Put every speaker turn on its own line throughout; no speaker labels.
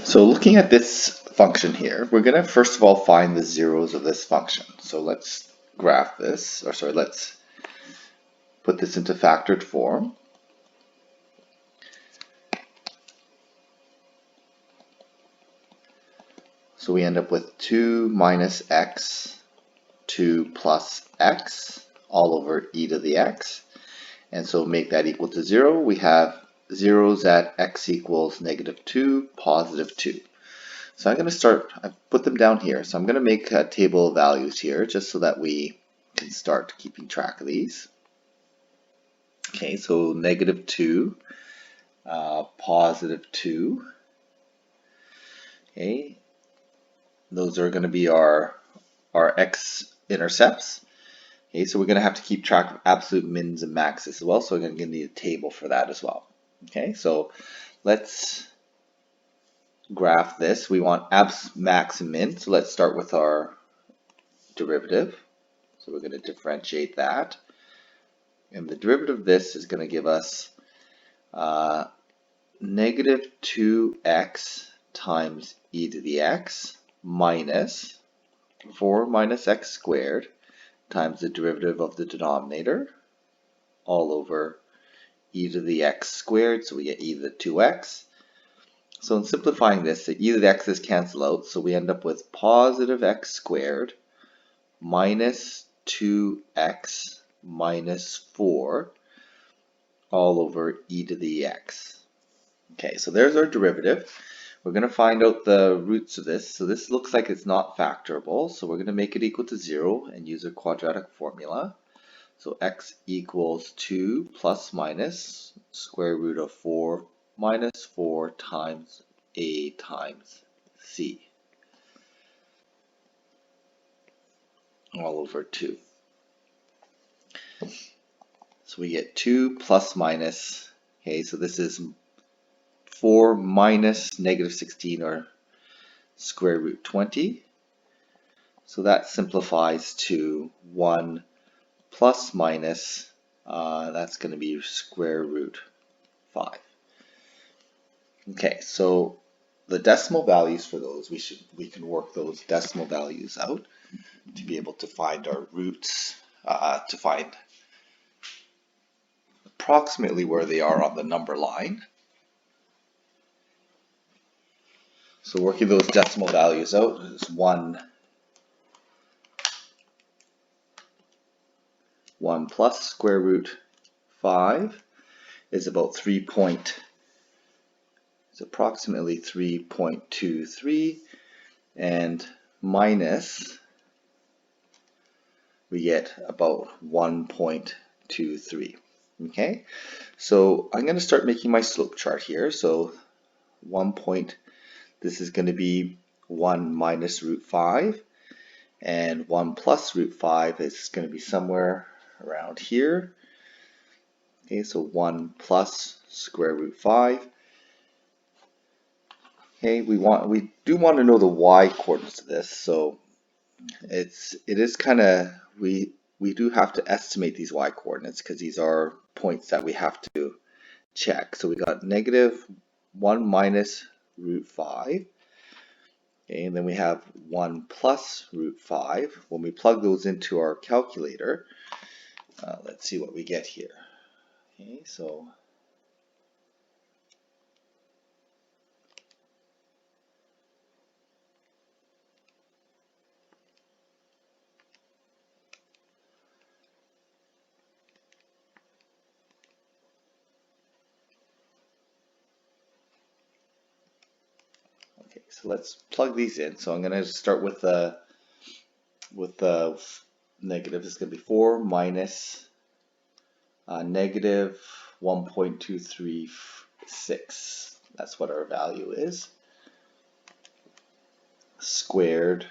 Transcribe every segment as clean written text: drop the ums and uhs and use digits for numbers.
So looking at this function here, we're going to first of all find the zeros of this function. So let's graph this, or sorry, let's put this into factored form. So we end up with 2 minus x, 2 plus x, all over e to the x. And so make that equal to 0. We have zeros at x equals -2, +2. So I'm going to start, I've put them down here. So I'm going to make a table of values here just so that we can start keeping track of these. Okay, so -2, +2. Okay, those are going to be our x-intercepts. Okay, so we're going to have to keep track of absolute mins and maxes as well. So we're going to need a table for that as well. Okay, so let's graph this. We want abs, max, and min. So let's start with our derivative. So we're going to differentiate that. And the derivative of this is going to give us -2x times e to the x minus 4 minus x squared times the derivative of the denominator all over e to the x squared. So we get e to the 2x. So in simplifying this, the e to the x's cancel out, so we end up with positive x squared minus 2x minus 4 all over e to the x. Okay, so there's our derivative. We're going to find out the roots of this. So this looks like it's not factorable, so we're going to make it equal to 0 and use a quadratic formula. So x equals 2 plus minus square root of 4 minus 4 times a times c all over 2. So we get 2 plus minus, okay, so this is 4 minus -16 or square root 20. So that simplifies to 1 plus minus, that's going to be square root 5. Okay, so the decimal values for those, we can work those decimal values out to be able to find our roots, to find approximately where they are on the number line. So working those decimal values out is 1 plus square root 5 is about approximately 3.23, and minus we get about 1.23. Okay, so I'm going to start making my slope chart here. So this is going to be 1 minus root 5, and 1 plus root 5 is going to be somewhere around here. Okay, so 1 plus square root 5. Okay, we do want to know the y coordinates of this, so it is kind of, we do have to estimate these y coordinates because these are points that we have to check. So we got -1 minus root 5. Okay, and then we have 1 plus root 5. When we plug those into our calculator, let's see what we get here. Okay, so so let's plug these in. So I'm going to start with the negative. It's going to be 4 minus negative 1.236. That's what our value is. Squared.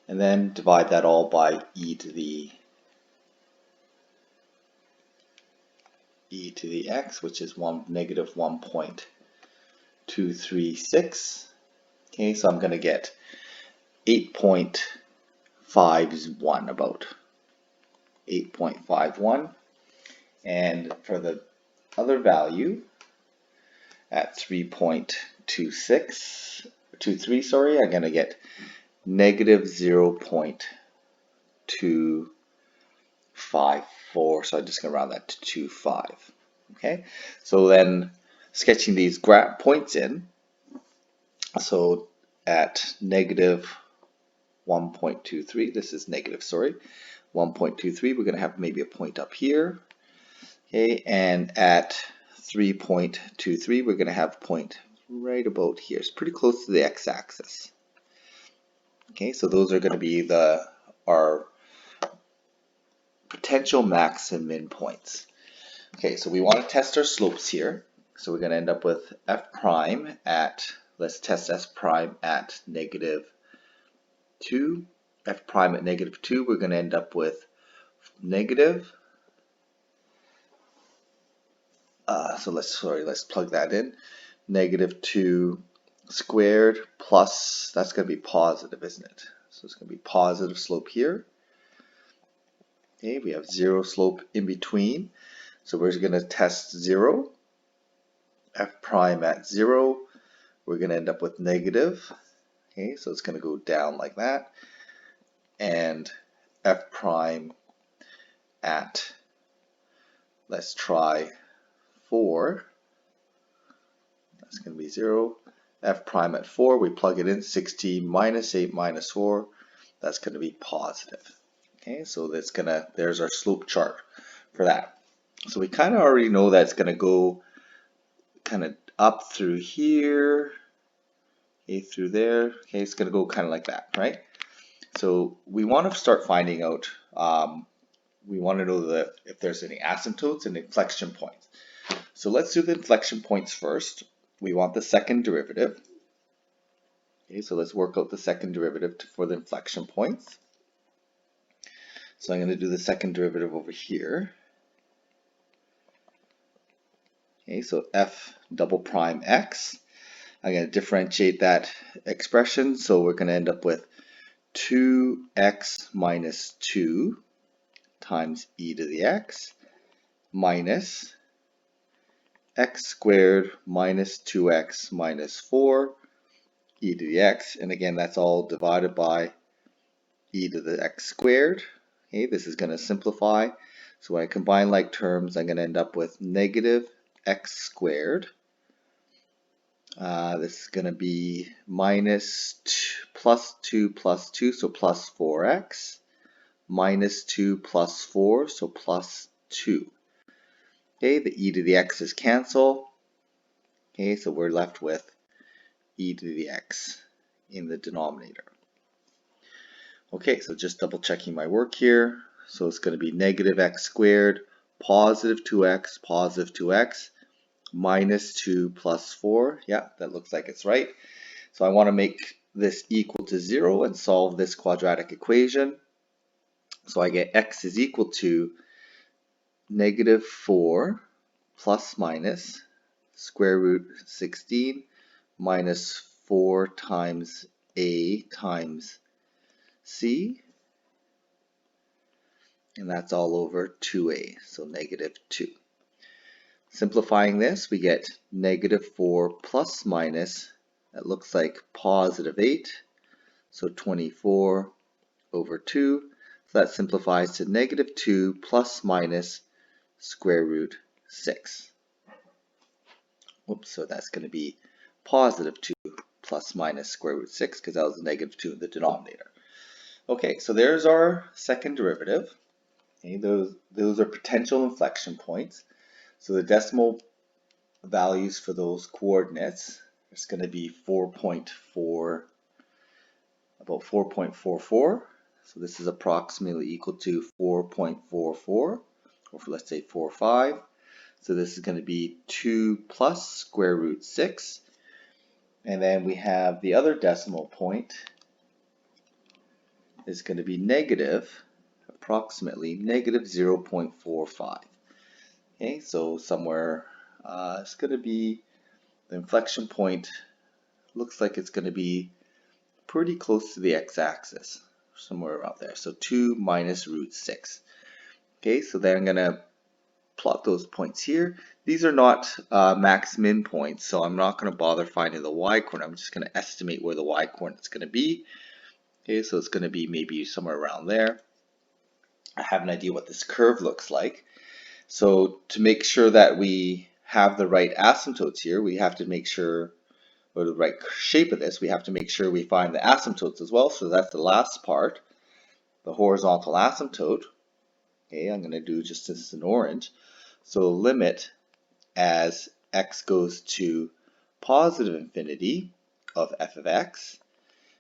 And then divide that all by e to the x, which is negative 1.236. Okay, so I'm going to get 8.51, about 8.51. And for the other value at 3.23, 0.23, sorry, I'm going to get negative 0.254, so I'm just going to round that to 25. Okay, so then sketching these points in, so at negative 1.23, this is negative, sorry, 1.23, we're going to have maybe a point up here. Okay, and at 3.23, we're going to have a point right about here. It's pretty close to the x-axis. Okay, so those are going to be our potential max and min points. Okay, so we want to test our slopes here. So we're going to end up with f prime at, let's test s prime at negative 2. F prime at negative 2, we're going to end up with negative. So let's plug that in. Negative 2 squared plus, that's going to be positive, isn't it? So it's going to be positive slope here. Okay, we have 0 slope in between. So we're going to test 0. F prime at 0, we're going to end up with negative. Okay, so it's going to go down like that. And F prime at, let's try 4. That's going to be 0. F prime at 4, we plug it in, 16 minus 8 minus 4, that's going to be positive. Okay, so there's our slope chart for that. So we kind of already know that it's going to go kind of up through here, okay, through there. Okay, it's going to go kind of like that, right? So we want to start finding out, we want to know if there's any asymptotes and inflection points. So let's do the inflection points first. We want the second derivative. Okay, so let's work out the second derivative for the inflection points. So I'm going to do the second derivative over here. Okay, so f double prime x. I'm going to differentiate that expression. So we're going to end up with 2x minus 2 times e to the x minus x squared minus 2x minus 4 e to the x. And again, that's all divided by e to the x squared. Okay, this is going to simplify. So when I combine like terms, I'm going to end up with negative x squared. This is going to be minus plus 2 plus 2, so plus 4x, minus 2 plus 4, so plus 2. Okay, the e to the x's cancel. Okay, so we're left with e to the x in the denominator. Okay, so just double checking my work here. So it's going to be negative x squared, positive 2x, minus 2 plus 4. Yeah, that looks like it's right. So I want to make this equal to 0 and solve this quadratic equation. So I get x is equal to negative 4 plus minus square root 16 minus 4 times a times c, and that's all over 2a, so negative 2. Simplifying this, we get negative 4 plus minus, that looks like positive 8, so 24 over 2. So that simplifies to negative 2 plus minus square root 6. Whoops, so that's going to be positive 2 plus minus square root 6 because that was a negative 2 in the denominator. Okay, so there's our second derivative. Okay, those are potential inflection points. So the decimal values for those coordinates is going to be 4.4, about 4.44. So this is approximately equal to 4.44, or let's say 4.5. So this is going to be 2 plus square root 6. And then we have the other decimal point is going to be negative, approximately negative 0.45. Okay, so somewhere it's going to be, the inflection point looks like it's going to be pretty close to the x-axis, somewhere around there. So 2 minus root 6. Okay, so then I'm going to plot those points here. These are not max min points, so I'm not going to bother finding the y-coordinate. I'm just going to estimate where the y-coordinate is going to be. Okay, so it's going to be maybe somewhere around there. I have an idea what this curve looks like. So to make sure that we have the right asymptotes here, we have to make sure, or the right shape of this, we have to make sure we find the asymptotes as well. So that's the last part, the horizontal asymptote. Okay, I'm going to do just this in orange. So limit as x goes to positive infinity of f of x.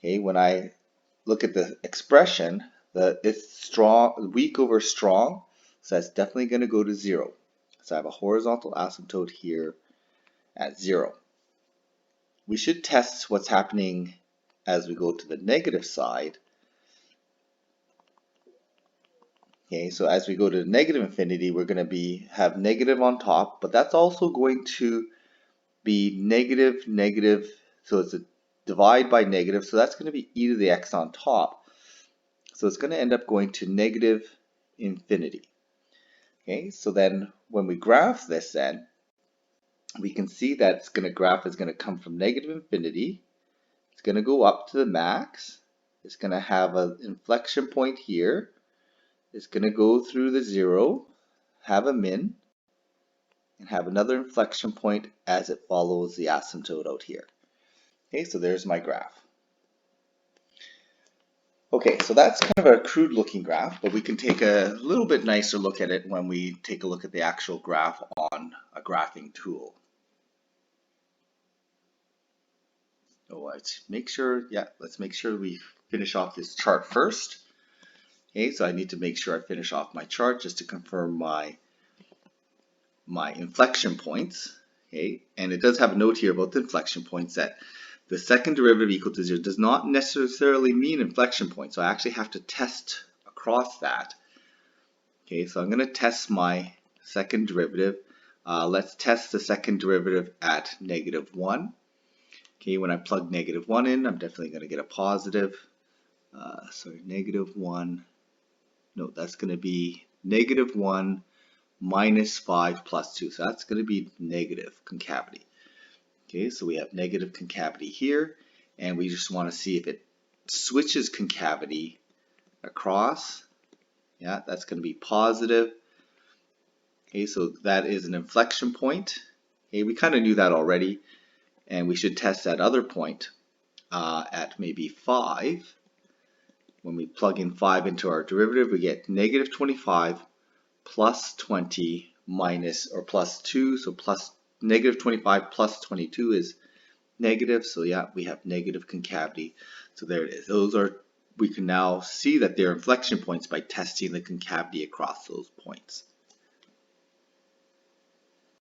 Okay, when I look at the expression, it's strong, weak over strong, so that's definitely going to go to 0. So I have a horizontal asymptote here at 0. We should test what's happening as we go to the negative side. Okay, so as we go to negative infinity, we're going to have negative on top, but that's also going to be negative, negative, so it's a divide by negative, so that's going to be e to the x on top. So it's going to end up going to negative infinity. Okay, so then when we graph this, then we can see that graph is going to come from negative infinity. It's going to go up to the max. It's going to have an inflection point here. It's going to go through the 0, have a min, and have another inflection point as it follows the asymptote out here. Okay, so there's my graph. Okay, so that's kind of a crude looking graph, but we can take a little bit nicer look at it when we take a look at the actual graph on a graphing tool. So let's make sure we finish off this chart first. Okay, so I need to make sure I finish off my chart just to confirm my inflection points. Okay, and it does have a note here about the inflection points that the second derivative equal to 0 does not necessarily mean inflection point. So I actually have to test across that. Okay, so I'm going to test my second derivative. Let's test the second derivative at -1. Okay, when I plug -1 in, I'm definitely going to get a positive. Sorry, -1. No, that's going to be -1 minus 5 plus 2. So that's going to be negative concavity. Okay, so we have negative concavity here, and we just want to see if it switches concavity across. Yeah, that's going to be positive. Okay, so that is an inflection point. Okay, we kind of knew that already, and we should test that other point at maybe 5. When we plug in 5 into our derivative, we get -25 plus 20 minus, or plus 2, so -25 plus 22 is negative, so yeah, we have negative concavity. So there it is. We can now see that they're inflection points by testing the concavity across those points.